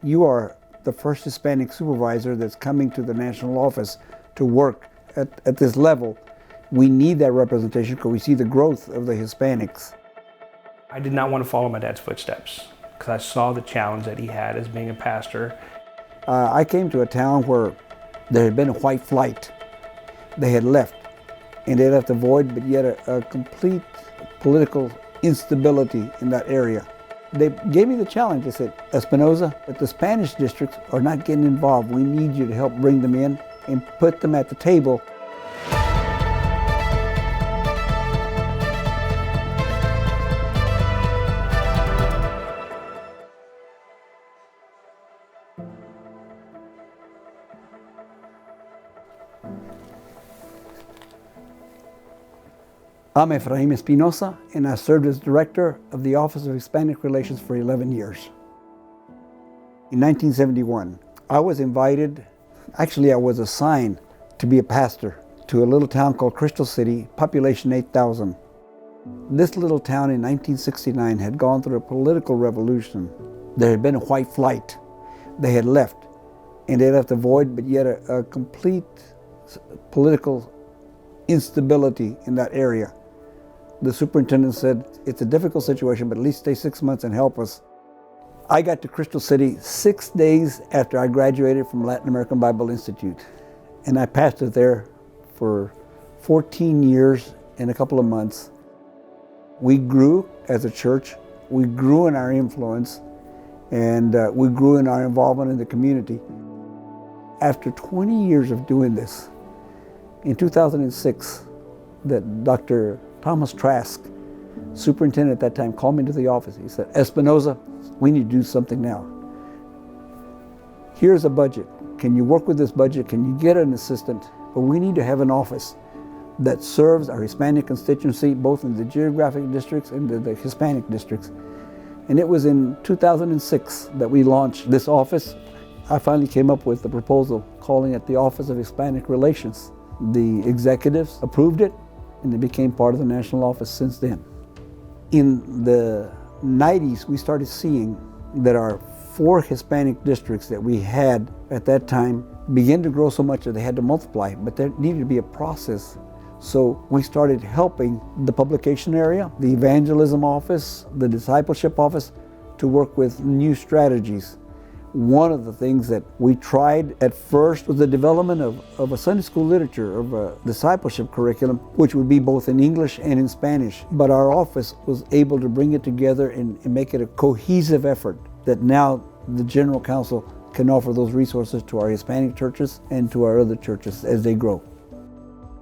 You are the first Hispanic supervisor that's coming to the national office to work at this level. We need that representation because we see the growth of the Hispanics. I did not want to follow my dad's footsteps because I saw the challenge that he had as being a pastor. I came to a town where there had been a white flight. They had left, and they left a void, but yet a complete political instability in that area. They gave me the challenge. They said, Espinoza, if the Spanish districts are not getting involved, we need you to help bring them in and put them at the table. I'm Efraim Espinoza, and I served as director of the Office of Hispanic Relations for 11 years. In 1971, I was invited, actually I was assigned to be a pastor to a little town called Crystal City, population 8,000. This little town in 1969 had gone through a political revolution. There had been a white flight. They had left, and they left a void, but yet a complete political instability in that area. The superintendent said, it's a difficult situation, but at least stay 6 months and help us. I got to Crystal City 6 days after I graduated from Latin American Bible Institute. And I pastored there for 14 years and a couple of months. We grew as a church, we grew in our influence, and we grew in our involvement in the community. After 20 years of doing this, in 2006, that Dr. Thomas Trask, superintendent at that time, called me into the office. He said, Espinoza, we need to do something now. Here's a budget. Can you work with this budget? Can you get an assistant? But we need to have an office that serves our Hispanic constituency, both in the geographic districts and the Hispanic districts. And it was in 2006 that we launched this office. I finally came up with the proposal, calling it the Office of Hispanic Relations. The executives approved it, and it became part of the national office since then. In the 90s, we started seeing that our 4 Hispanic districts that we had at that time began to grow so much that they had to multiply, but there needed to be a process. So we started helping the publication area, the evangelism office, the discipleship office to work with new strategies. One of the things that we tried at first was the development of a Sunday school literature, of a discipleship curriculum, which would be both in English and in Spanish. But our office was able to bring it together and make it a cohesive effort that now the General Council can offer those resources to our Hispanic churches and to our other churches as they grow.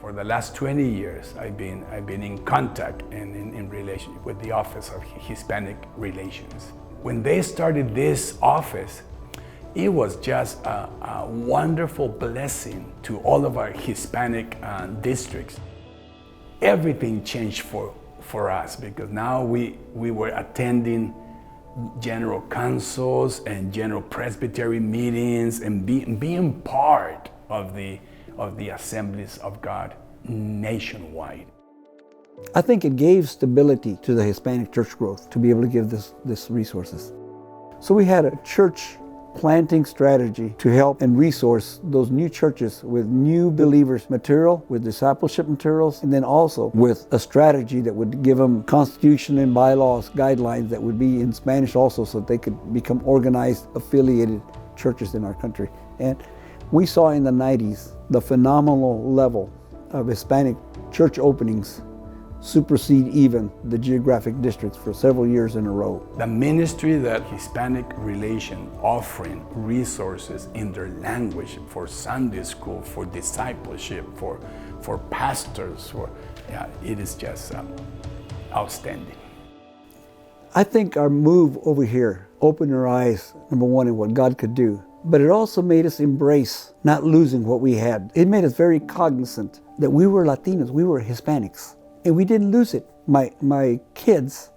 For the last 20 years, I've been in contact and in relationship with the Office of Hispanic Relations. When they started this office, it was just a wonderful blessing to all of our Hispanic districts. Everything changed for us because now we were attending general councils and general presbytery meetings and being part of the assemblies of God nationwide. I think it gave stability to the Hispanic church growth to be able to give this resources. So we had a church planting strategy to help and resource those new churches with new believers material, with discipleship materials, and then also with a strategy that would give them constitution and bylaws, guidelines that would be in Spanish also so that they could become organized, affiliated churches in our country. And we saw in the 90s the phenomenal level of Hispanic church openings supersede even the geographic districts for several years in a row. The ministry that Hispanic Relation offering resources in their language for Sunday school, for discipleship, for pastors, it is just outstanding. I think our move over here opened our eyes, number one, in what God could do, but it also made us embrace not losing what we had. It made us very cognizant that we were Latinos, we were Hispanics. And we didn't lose it. My kids,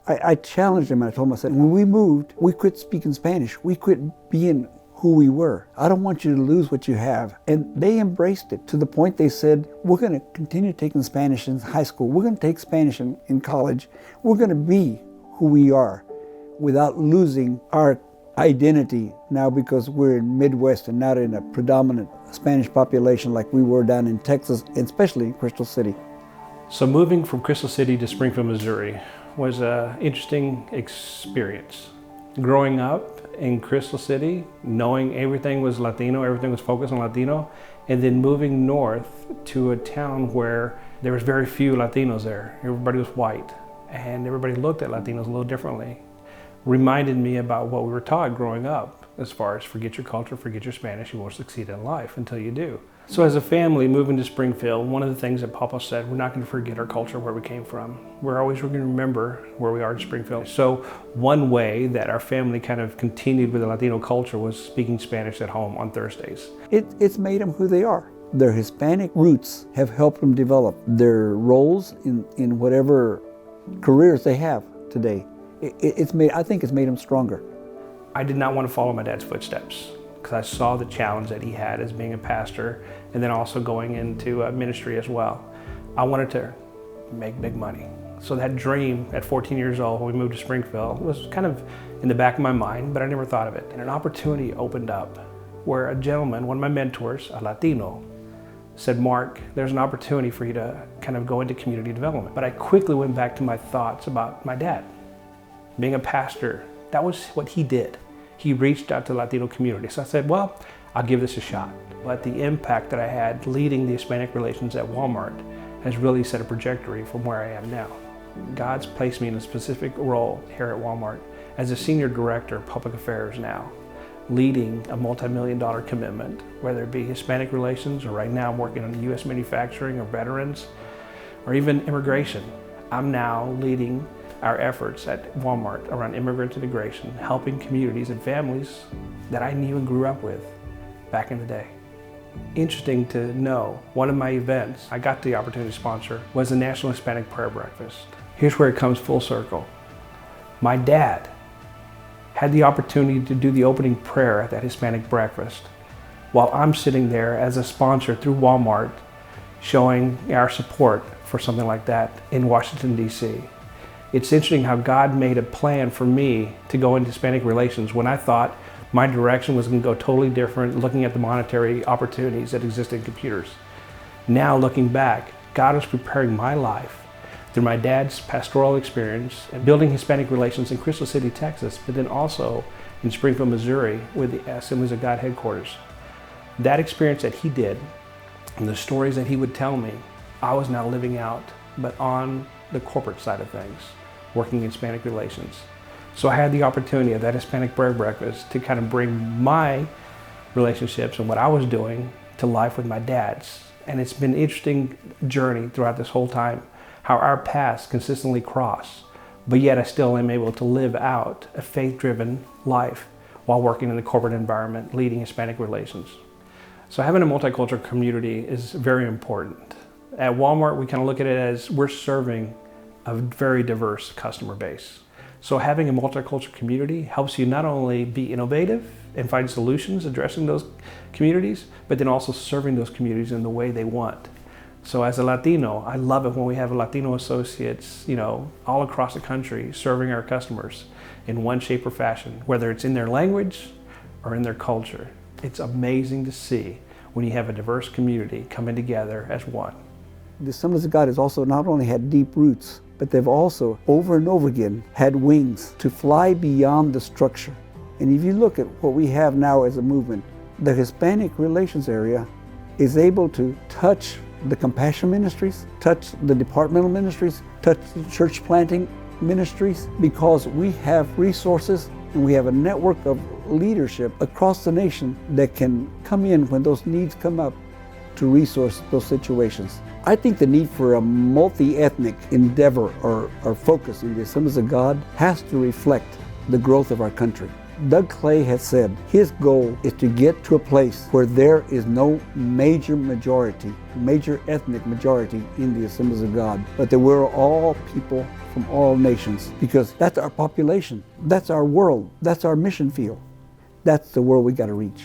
I challenged them and I told them, I said, when we moved, we quit speaking Spanish. We quit being who we were. I don't want you to lose what you have. And they embraced it to the point they said, we're going to continue taking Spanish in high school. We're going to take Spanish in college. We're going to be who we are without losing our identity now because we're in Midwest and not in a predominant Spanish population like we were down in Texas, and especially in Crystal City. So moving from Crystal City to Springfield, Missouri was an interesting experience. Growing up in Crystal City, knowing everything was Latino, everything was focused on Latino, and then moving north to a town where there was very few Latinos there. Everybody was white, and everybody looked at Latinos a little differently. Reminded me about what we were taught growing up as far as forget your culture, forget your Spanish, you won't succeed in life until you do. So as a family moving to Springfield, one of the things that Papa said, we're not going to forget our culture, where we came from. We're going to remember where we are in Springfield. So one way that our family kind of continued with the Latino culture was speaking Spanish at home on Thursdays. It's made them who they are. Their Hispanic roots have helped them develop their roles in whatever careers they have today. I think it's made them stronger. I did not want to follow my dad's footsteps because I saw the challenge that he had as being a pastor and then also going into ministry as well. I wanted to make big money. So that dream at 14 years old when we moved to Springfield was kind of in the back of my mind, but I never thought of it. And an opportunity opened up where a gentleman, one of my mentors, a Latino, said, Mark, there's an opportunity for you to kind of go into community development. But I quickly went back to my thoughts about my dad. Being a pastor, that was what he did. He reached out to the Latino community. So I said, well, I'll give this a shot. But the impact that I had leading the Hispanic relations at Walmart has really set a trajectory from where I am now. God's placed me in a specific role here at Walmart as a senior director of public affairs now, leading a multi-million-dollar commitment, whether it be Hispanic relations or right now I'm working on U.S. manufacturing or veterans or even immigration. I'm now leading our efforts at Walmart around immigrant integration, helping communities and families that I knew and grew up with back in the day. Interesting to know, one of my events I got the opportunity to sponsor was the National Hispanic Prayer Breakfast. Here's where it comes full circle. My dad had the opportunity to do the opening prayer at that Hispanic breakfast while I'm sitting there as a sponsor through Walmart showing our support for something like that in Washington, D.C. It's interesting how God made a plan for me to go into Hispanic relations when I thought my direction was going to go totally different, looking at the monetary opportunities that exist in computers. Now looking back, God was preparing my life through my dad's pastoral experience and building Hispanic relations in Crystal City, Texas, but then also in Springfield, Missouri with the Assemblies of God headquarters. That experience that he did and the stories that he would tell me, I was now living out, but on the corporate side of things, working in Hispanic relations. So I had the opportunity at that Hispanic prayer breakfast to kind of bring my relationships and what I was doing to life with my dad's. And it's been an interesting journey throughout this whole time, how our paths consistently cross, but yet I still am able to live out a faith-driven life while working in the corporate environment, leading Hispanic relations. So having a multicultural community is very important. At Walmart, we kind of look at it as we're serving a very diverse customer base. So having a multicultural community helps you not only be innovative and find solutions addressing those communities, but then also serving those communities in the way they want. So as a Latino, I love it when we have Latino associates, all across the country serving our customers in one shape or fashion, whether it's in their language or in their culture. It's amazing to see when you have a diverse community coming together as one. The Assemblies of God has also not only had deep roots, but they've also over and over again had wings to fly beyond the structure. And if you look at what we have now as a movement, the Hispanic relations area is able to touch the compassion ministries, touch the departmental ministries, touch the church planting ministries, because we have resources and we have a network of leadership across the nation that can come in when those needs come up to resource those situations. I think the need for a multi-ethnic endeavor or focus in the Assemblies of God has to reflect the growth of our country. Doug Clay has said his goal is to get to a place where there is no major ethnic majority in the Assemblies of God, but that we're all people from all nations, because that's our population, that's our world, that's our mission field. That's the world we got to reach.